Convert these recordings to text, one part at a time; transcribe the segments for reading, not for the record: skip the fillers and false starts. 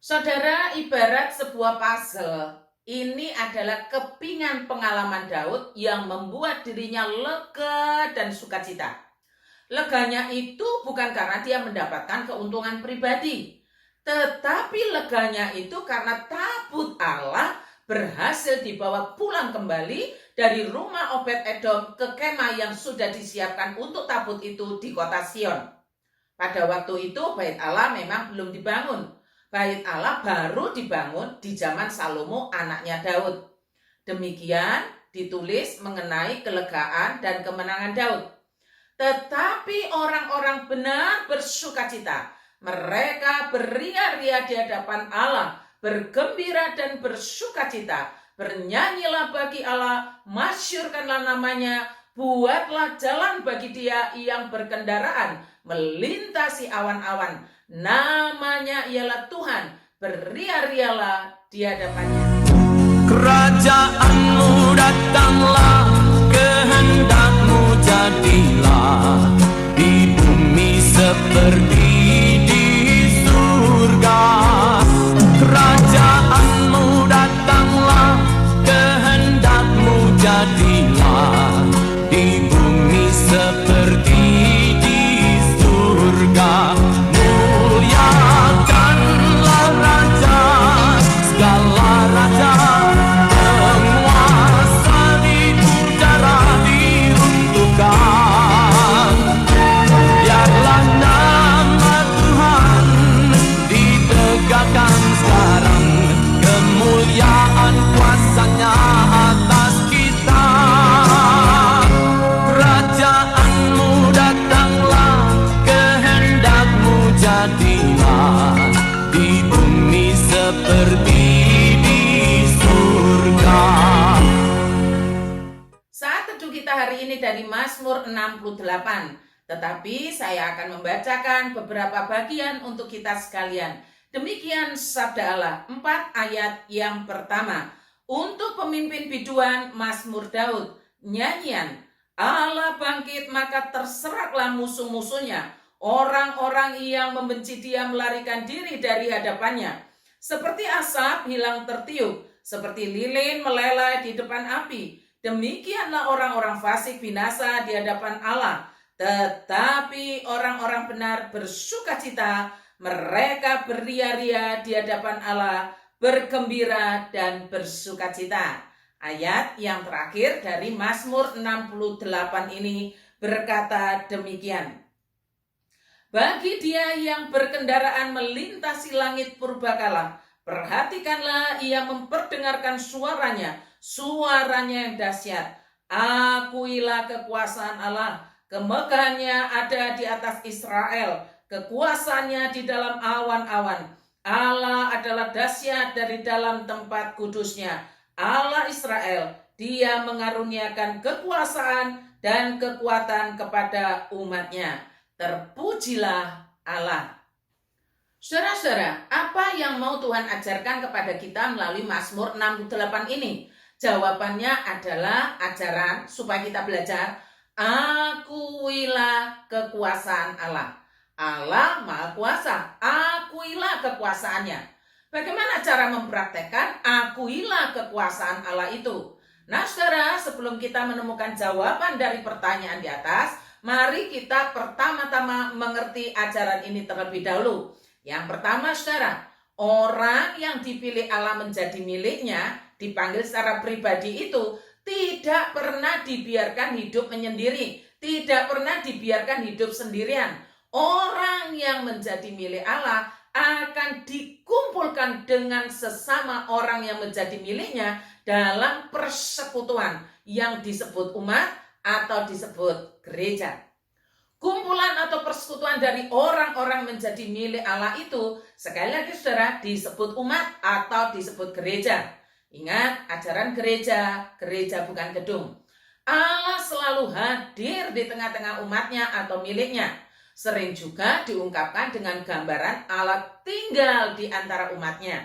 Saudara, ibarat sebuah puzzle. Ini adalah kepingan pengalaman Daud yang membuat dirinya lega dan sukacita. Leganya itu bukan karena dia mendapatkan keuntungan pribadi, tetapi leganya itu karena tabut Allah berhasil dibawa pulang kembali dari rumah Obed-Edom ke kemah yang sudah disiapkan untuk tabut itu di kota Sion. Pada waktu itu bait Allah memang belum dibangun. Bait Allah baru dibangun di zaman Salomo anaknya Daud. Demikian ditulis mengenai kelegaan dan kemenangan Daud. Tetapi orang-orang benar bersukacita. Mereka beria-ria di hadapan Allah, bergembira dan bersukacita. Bernyanyilah bagi Allah, masyurkanlah namanya, buatlah jalan bagi dia yang berkendaraan melintasi awan-awan. Namanya ialah Tuhan, beria-rialah di hadapannya. Kerajaanmu datanglah, kehendakmu jadilah di bumi seperti di surga. Kerajaanmu datanglah, kehendakmu jadilah di bumi seperti di surga. Muliakanlah Raja, segala raja, penguasa di udara diruntuhkan. Biarlah nama Tuhan ditegakkan sekarang, kemuliaan kuasanya atas kita. Kerajaanmu datanglah, kehendakmu jadilah di bumi seperti di surga. Saat teduh kita hari ini dari Mazmur 68, tetapi saya akan membacakan beberapa bagian untuk kita sekalian. Demikian sabda Allah, 4 ayat yang pertama. Untuk pemimpin biduan Mazmur Daud, nyanyian. Allah bangkit maka terseraklah musuh-musuhnya. Orang-orang yang membenci dia melarikan diri dari hadapannya. Seperti asap hilang tertiup, seperti lilin meleleh di depan api. Demikianlah orang-orang fasik binasa di hadapan Allah. Tetapi orang-orang benar bersukacita, mereka beria-ria di hadapan Allah, bergembira dan bersukacita. Ayat yang terakhir dari Mazmur 68 ini berkata demikian. Bagi dia yang berkendaraan melintasi langit purbakala, perhatikanlah ia memperdengarkan suaranya yang dahsyat. Akuilah kekuasaan Allah, kemegahannya ada di atas Israel, kekuasaannya di dalam awan-awan. Allah adalah dahsyat dari dalam tempat kudusnya. Allah Israel, dia mengaruniakan kekuasaan dan kekuatan kepada umatnya. Terpujilah Allah. Saudara-saudara, apa yang mau Tuhan ajarkan kepada kita melalui Mazmur 68 ini? Jawabannya adalah ajaran supaya kita belajar, akuilah kekuasaan Allah. Allah Maha Kuasa, akuilah kekuasaannya. Bagaimana cara mempraktekkan akuilah kekuasaan Allah itu? Nah saudara, sebelum kita menemukan jawaban dari pertanyaan di atas, mari kita pertama-tama mengerti ajaran ini terlebih dahulu. Yang pertama saudara, orang yang dipilih Allah menjadi miliknya, dipanggil secara pribadi itu, tidak pernah dibiarkan hidup menyendiri, tidak pernah dibiarkan hidup sendirian. Orang yang menjadi milik Allah akan dikumpulkan dengan sesama orang yang menjadi miliknya dalam persekutuan yang disebut umat atau disebut gereja. Kumpulan atau persekutuan dari orang-orang menjadi milik Allah itu, sekali lagi saudara, disebut umat atau disebut gereja. Ingat, ajaran gereja bukan gedung. Allah selalu hadir di tengah-tengah umatnya atau miliknya. Sering juga diungkapkan dengan gambaran Allah tinggal di antara umatnya.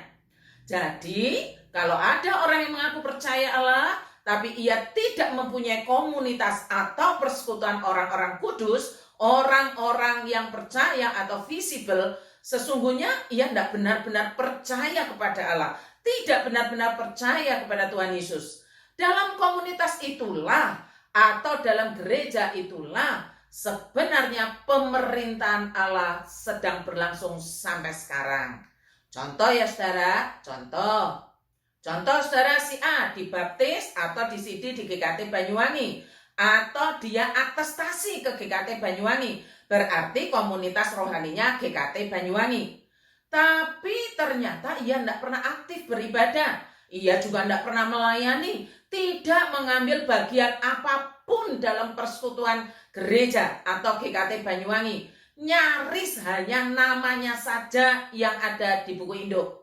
Jadi, kalau ada orang yang mengaku percaya Allah, tapi ia tidak mempunyai komunitas atau persekutuan orang-orang kudus, orang-orang yang percaya atau visible, Sesungguhnya ia tidak benar-benar percaya kepada Allah, tidak benar-benar percaya kepada Tuhan Yesus. Dalam komunitas itulah atau dalam gereja itulah sebenarnya pemerintahan Allah sedang berlangsung sampai sekarang. Contoh ya saudara, contoh saudara si A dibaptis atau disidi di GKT Banyuwangi, atau dia atestasi ke GKT Banyuwangi, berarti komunitas rohaninya GKT Banyuwangi. Tapi ternyata ia tidak pernah aktif beribadah, ia juga tidak pernah melayani, tidak mengambil bagian apapun dalam persekutuan gereja atau GKT Banyuwangi. Nyaris hanya namanya saja yang ada di buku induk.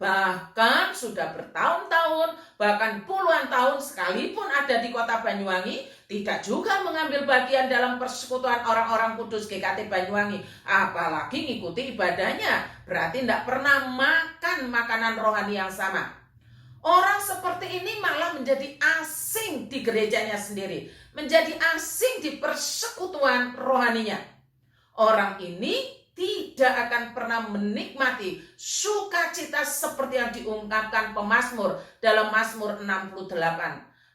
Bahkan sudah bertahun-tahun, bahkan puluhan tahun sekalipun ada di kota Banyuwangi, tidak juga mengambil bagian dalam persekutuan orang-orang kudus GKT Banyuwangi. Apalagi ngikuti ibadahnya, berarti tidak pernah makan makanan rohani yang sama. Orang seperti ini malah menjadi asing di gerejanya sendiri, menjadi asing di persekutuan rohaninya. Orang ini tidak akan pernah menikmati sukacita seperti yang diungkapkan pemazmur dalam Mazmur 68.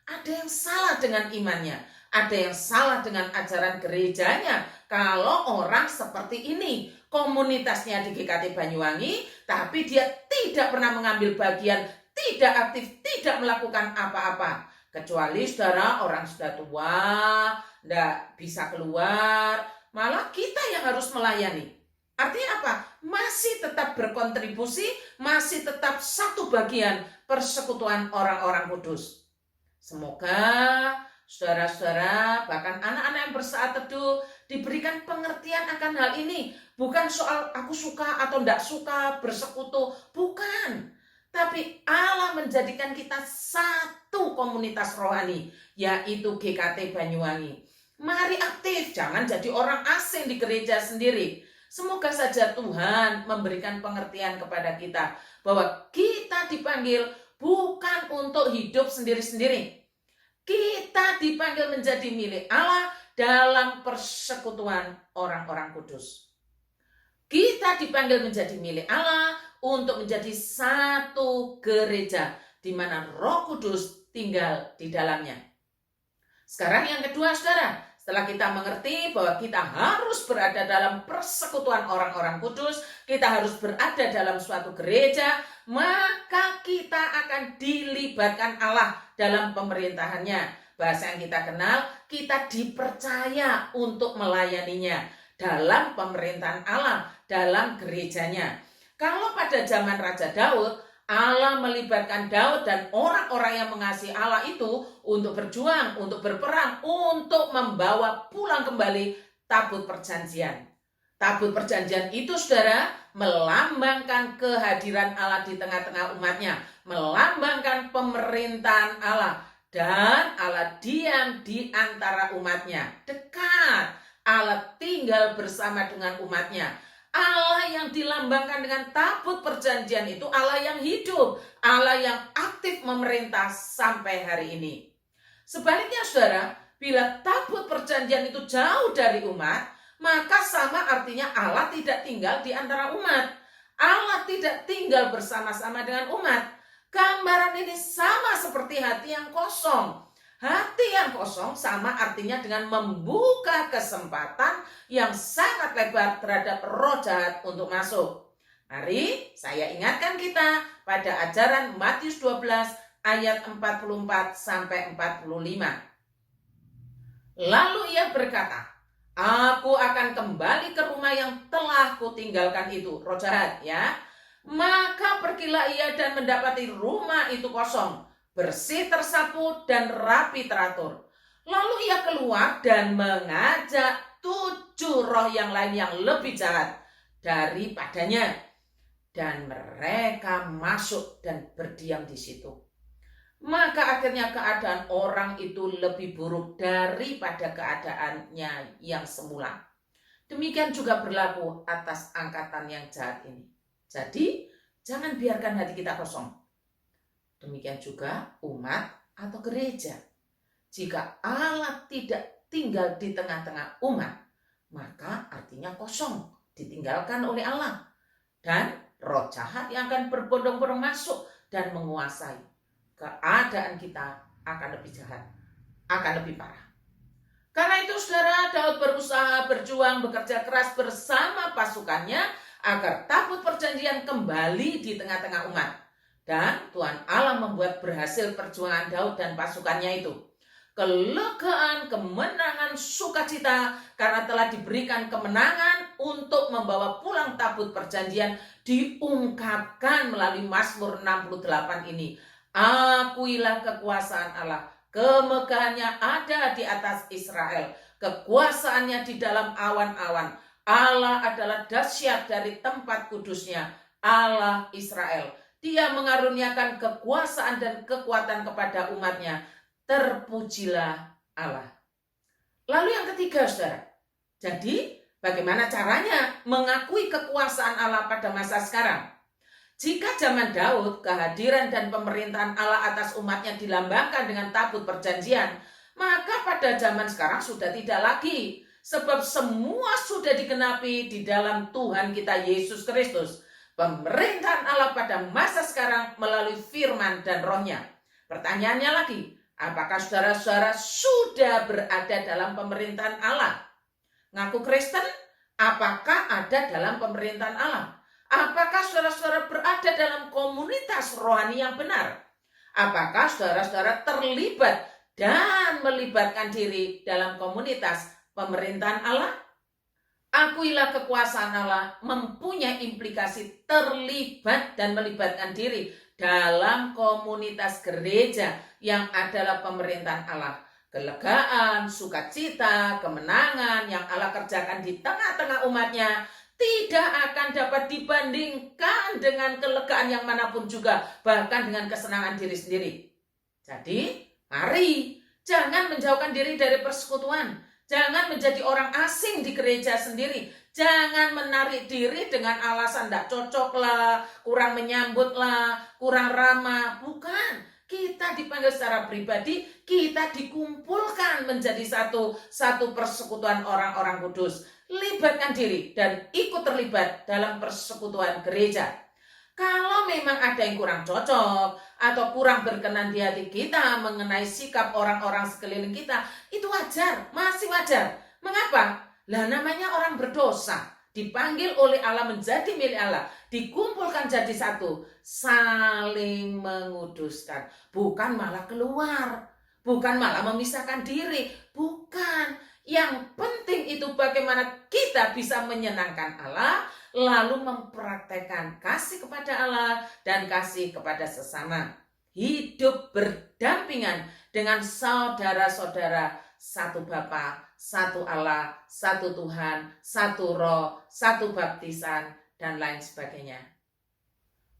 Ada yang salah dengan imannya, ada yang salah dengan ajaran gerejanya kalau orang seperti ini. Komunitasnya di GKT Banyuwangi, tapi dia tidak pernah mengambil bagian, tidak aktif, tidak melakukan apa-apa. Kecuali saudara orang sudah tua, tidak bisa keluar, malah kita yang harus melayani. Artinya apa? Masih tetap berkontribusi, masih tetap satu bagian persekutuan orang-orang kudus. Semoga saudara-saudara, bahkan anak-anak yang bersaat teduh diberikan pengertian akan hal ini. Bukan soal aku suka atau tidak suka bersekutu, bukan. Tapi Allah menjadikan kita satu komunitas rohani, yaitu GKT Banyuwangi. Mari aktif, jangan jadi orang asing di gereja sendiri. Semoga saja Tuhan memberikan pengertian kepada kita bahwa kita dipanggil bukan untuk hidup sendiri-sendiri. Kita dipanggil menjadi milik Allah dalam persekutuan orang-orang kudus. Kita dipanggil menjadi milik Allah untuk menjadi satu gereja di mana Roh Kudus tinggal di dalamnya. Sekarang yang kedua, saudara, setelah kita mengerti bahwa kita harus berada dalam persekutuan orang-orang kudus, kita harus berada dalam suatu gereja, maka kita akan dilibatkan Allah dalam pemerintahannya. Bahasa yang kita kenal, kita dipercaya untuk melayaninya dalam pemerintahan Allah, dalam gerejanya. Kalau pada zaman Raja Daud, Allah melibatkan Daud dan orang-orang yang mengasihi Allah itu untuk berjuang, untuk berperang, untuk membawa pulang kembali tabut perjanjian. Tabut perjanjian itu, saudara, melambangkan kehadiran Allah di tengah-tengah umatnya, melambangkan pemerintahan Allah, dan Allah diam di antara umatnya, dekat. Allah tinggal bersama dengan umatnya. Allah yang dilambangkan dengan tabut perjanjian itu Allah yang hidup, Allah yang aktif memerintah sampai hari ini. Sebaliknya, saudara, bila tabut perjanjian itu jauh dari umat, maka sama artinya Allah tidak tinggal di antara umat. Allah tidak tinggal bersama-sama dengan umat. Gambaran ini sama seperti hati yang kosong. Hati yang kosong sama artinya dengan membuka kesempatan yang sangat lebar terhadap roh jahat untuk masuk. Mari saya ingatkan kita pada ajaran Matius 12 ayat 44 sampai 45. Lalu ia berkata, aku akan kembali ke rumah yang telah kutinggalkan itu, roh jahat ya. Maka pergilah ia dan mendapati rumah itu kosong, bersih tersapu dan rapi teratur. Lalu ia keluar dan mengajak 7 roh yang lain yang lebih jahat daripadanya. Dan mereka masuk dan berdiam di situ. Maka akhirnya keadaan orang itu lebih buruk daripada keadaannya yang semula. Demikian juga berlaku atas angkatan yang jahat ini. Jadi jangan biarkan hati kita kosong. Demikian juga umat atau gereja. Jika Allah tidak tinggal di tengah-tengah umat, maka artinya kosong, ditinggalkan oleh Allah. dan roh jahat yang akan berbondong-bondong masuk dan menguasai. Keadaan kita akan lebih jahat, akan lebih parah. Karena itu saudara, Daud berusaha, berjuang, bekerja keras bersama pasukannya agar tabut perjanjian kembali di tengah-tengah umat. Dan Tuhan Allah membuat berhasil perjuangan Daud dan pasukannya itu. Kelegaan, kemenangan, sukacita karena telah diberikan kemenangan untuk membawa pulang tabut perjanjian diungkapkan melalui Mazmur 68 ini. Akuilah kekuasaan Allah, kemegahannya ada di atas Israel, kekuasaannya di dalam awan-awan. Allah adalah dahsyat dari tempat kudusnya, Allah Israel. Dia mengaruniakan kekuasaan dan kekuatan kepada umatnya. Terpujilah Allah. Lalu yang ketiga, saudara. Jadi, bagaimana caranya mengakui kekuasaan Allah pada masa sekarang? Jika zaman Daud, kehadiran dan pemerintahan Allah atas umatnya dilambangkan dengan tabut perjanjian, maka pada zaman sekarang sudah tidak lagi. Sebab semua sudah digenapi di dalam Tuhan kita Yesus Kristus. Pemerintahan Allah pada masa sekarang melalui firman dan rohnya. Pertanyaannya lagi, apakah saudara-saudara sudah berada dalam pemerintahan Allah? Ngaku Kristen, apakah ada dalam pemerintahan Allah? Apakah saudara-saudara berada dalam komunitas rohani yang benar? Apakah saudara-saudara terlibat dan melibatkan diri dalam komunitas pemerintahan Allah? Akuilah kekuasaan Allah mempunyai implikasi terlibat dan melibatkan diri dalam komunitas gereja yang adalah pemerintahan Allah. Kelegaan, sukacita, kemenangan yang Allah kerjakan di tengah-tengah umatnya tidak akan dapat dibandingkan dengan kelegaan yang manapun juga, bahkan dengan kesenangan diri sendiri. Jadi, mari jangan menjauhkan diri dari persekutuan. Jangan menjadi orang asing di gereja sendiri. Jangan menarik diri dengan alasan tidak cocok lah, kurang menyambut lah, kurang ramah. Bukan. Kita dipanggil secara pribadi, kita dikumpulkan menjadi satu persekutuan orang-orang kudus. Libatkan diri dan ikut terlibat dalam persekutuan gereja. Kalau memang ada yang kurang cocok atau kurang berkenan di hati kita mengenai sikap orang-orang sekeliling kita, itu wajar, masih wajar. Mengapa? Lah namanya orang berdosa, dipanggil oleh Allah menjadi milik Allah, dikumpulkan jadi satu, saling menguduskan, bukan malah keluar, bukan malah memisahkan diri, bukan. Yang penting itu bagaimana kita bisa menyenangkan Allah, lalu mempraktekkan kasih kepada Allah dan kasih kepada sesama. Hidup berdampingan dengan saudara-saudara, satu Bapa, satu Allah, satu Tuhan, satu Roh, satu baptisan, dan lain sebagainya.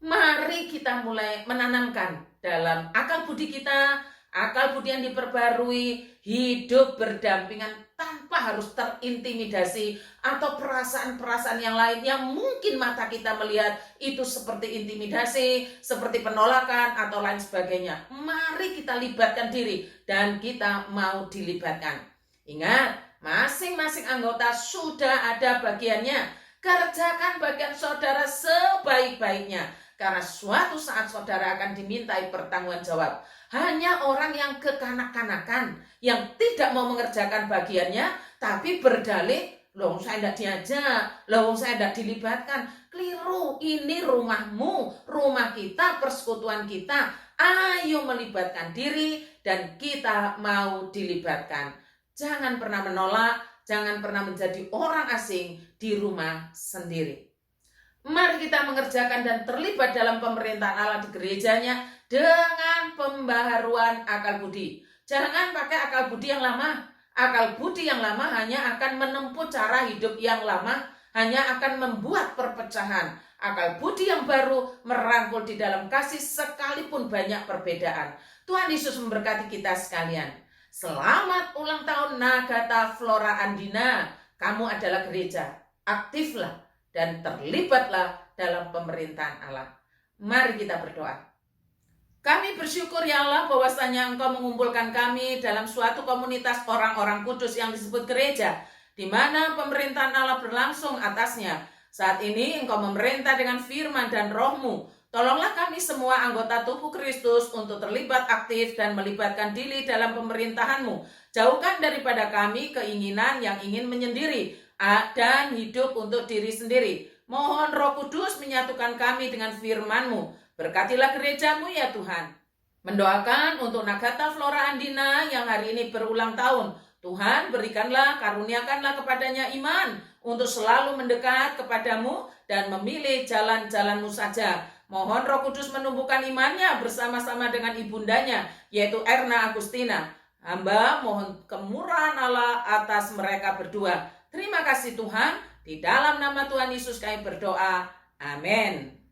Mari kita mulai menanamkan dalam akal budi kita, akal budi yang diperbarui, hidup berdampingan tanpa harus terintimidasi atau perasaan-perasaan yang lain yang mungkin mata kita melihat itu seperti intimidasi, seperti penolakan atau lain sebagainya. Mari kita libatkan diri dan kita mau dilibatkan. Ingat, masing-masing anggota sudah ada bagiannya. Kerjakan bagian saudara sebaik-baiknya, karena suatu saat saudara akan dimintai pertanggungjawab. Hanya orang yang kekanak-kanakan, yang tidak mau mengerjakan bagiannya, tapi berdalih, loh saya tidak diajak, loh saya tidak dilibatkan. Keliru, ini rumahmu, rumah kita, persekutuan kita. Ayo melibatkan diri dan kita mau dilibatkan. Jangan pernah menolak, jangan pernah menjadi orang asing di rumah sendiri. Mari kita mengerjakan dan terlibat dalam pemerintahan Allah di gerejanya dengan pembaharuan akal budi. Jangan pakai akal budi yang lama. Akal budi yang lama hanya akan menempuh cara hidup yang lama, hanya akan membuat perpecahan. Akal budi yang baru merangkul di dalam kasih sekalipun banyak perbedaan. Tuhan Yesus memberkati kita sekalian. Selamat ulang tahun Nagata Flora Andina. Kamu adalah gereja. Aktiflah dan terlibatlah dalam pemerintahan Allah. Mari kita berdoa. Kami bersyukur ya Allah bahwasanya Engkau mengumpulkan kami dalam suatu komunitas orang-orang kudus yang disebut gereja, di mana pemerintahan Allah berlangsung atasnya. Saat ini Engkau memerintah dengan firman dan roh-Mu. Tolonglah kami semua anggota tubuh Kristus untuk terlibat aktif dan melibatkan diri dalam pemerintahan-Mu. Jauhkan daripada kami keinginan yang ingin menyendiri dan hidup untuk diri sendiri. Mohon Roh Kudus menyatukan kami dengan firman-Mu. Berkatilah gereja-Mu ya Tuhan. Mendoakan untuk Nagata Flora Andina yang hari ini berulang tahun. Tuhan berikanlah, karuniakanlah kepadanya iman untuk selalu mendekat kepadamu dan memilih jalan-jalan-Mu saja. Mohon Roh Kudus menumbuhkan imannya bersama-sama dengan ibundanya, yaitu Erna Agustina. Hamba mohon kemurahan Allah atas mereka berdua. Terima kasih Tuhan, di dalam nama Tuhan Yesus kami berdoa. Amin.